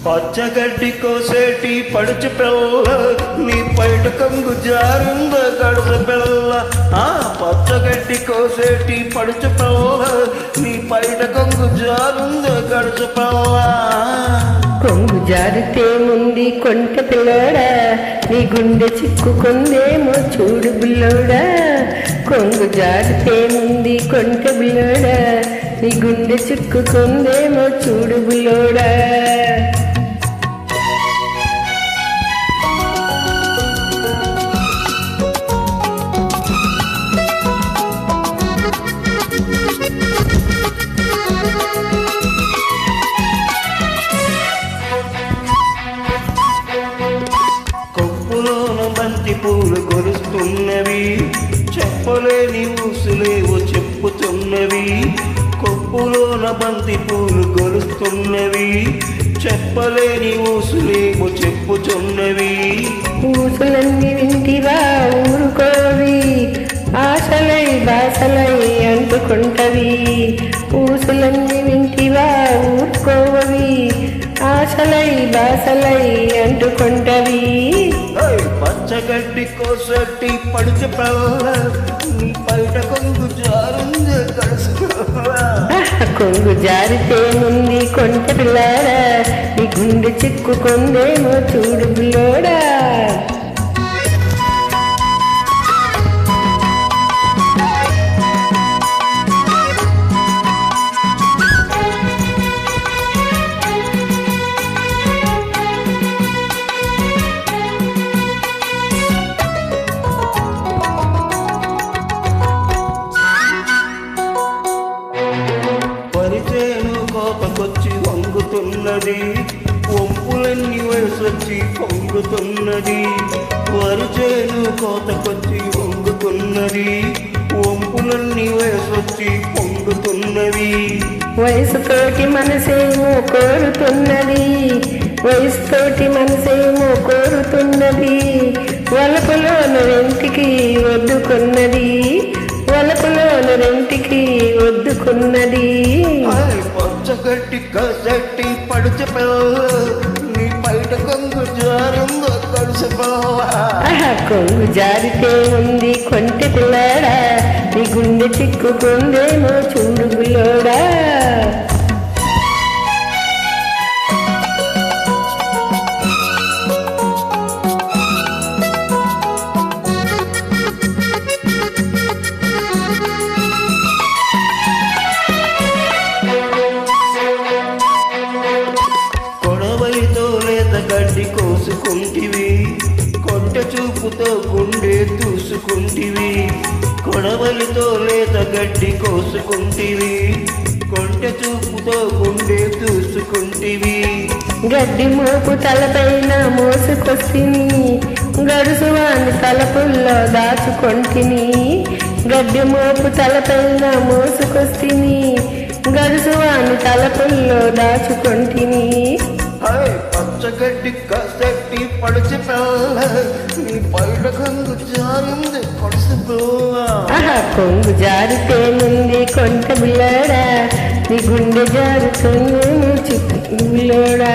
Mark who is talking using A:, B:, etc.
A: పచ్చగడ్డి కోసేటి పడుచు పిల్ల నీ పైట కంగు జారింద గడుసు పిల్ల. పచ్చగడ్డి కోసేటి పడుచు పిల్ల నీ పైట కంగు జారింద గడుసు పిల్ల.
B: కొంగు జారితే ముంది కొంట పిల్లోడా, నీ గుండె చిక్కుకుందేమో చూడు బిల్లోడా. కొంగు జారితే ముంది కొంట బిల్లోడా, నీ గుండె చిక్కుకుందేమో చూడు బిల్లోడా.
A: బంతి పూలు గొలుస్తున్నవి, చెప్పలేని ఊసులేవో చెప్పుతున్నవి. కొప్పులోన బంతి పూలు గొలుస్తున్నవి, చెప్పలేని ఊసులేవో చెప్పుతున్నవి.
B: ఊసులన్నీ వింటివా ఊరుకోవి, ఆశలై బాసలై అంటుకుంటవి. ఊసులన్నీ వింటివా ఊరుకోవవి, ఆశలై బాసలై అంటుకుంటవి.
A: పచ్చగడ్డి కోసటి పడుచు పిల్ల నీ పైట కొంగు జారింది గడుసు.
B: కొంగు జారితే ముందు కొంట పిల్లాడా, నీ గుండె చిక్కుకుందేమో చూడు బిల్లోడా.
A: పరిచేను కోపకొచ్చి వంగుతున్నది, వంపులన్నీ వయసొచ్చి పొంగుతున్నది. వరిచేను కోతకొచ్చి వంగుతున్నది, వంపులన్నీ వయసొచ్చి పొంగుతున్నవి.
B: వయసుతోటి మనసేమో కోరుతున్నది, వయసుతోటి మనసేమో కోరుతున్నది. వలపులోన రెంటికి వద్దుకున్నది, వలపులోన రెంటికి వద్దుకున్నది.
A: పచ్చగడ్డి కసట్టి పడుచు పిల్ల నీ బయట కొంగు జారిందో గడుసు పిల్ల.
B: కొంగు జారితే ఉంది కొంటె పిల్లాడా, నీ గుండె చిక్కుకుందేమో చూడు బిల్లోడా.
A: గడ్డి కోసుకుంటివి, కొంట చూపుతో గుండె దూసుకుంటివి. కొడవలితో లేత గడ్డి కోసుకుంటివి, కొంట చూపుతో గుండె దూసుకుంటివి.
B: గడ్డి మోపు తలపైన మోసుకొస్తిని, గడుసువాని తలపుల్లో దాచుకొంటిని. గడ్డి మోపు తలపైన మోసుకొస్తిని, గడుసువాని తలపుల్లో దాచుకొంటిని.
A: పచ్చగడ్డి కసట్టి పడుచు పిల్ల నీ పైట కొంగు జారింది గడుసు పిల్ల.
B: కొంగు జారితే ముందు కొంట బిల్లాడా, నీ గుండె జారుతుంది చుట్టూ బిల్లోడా.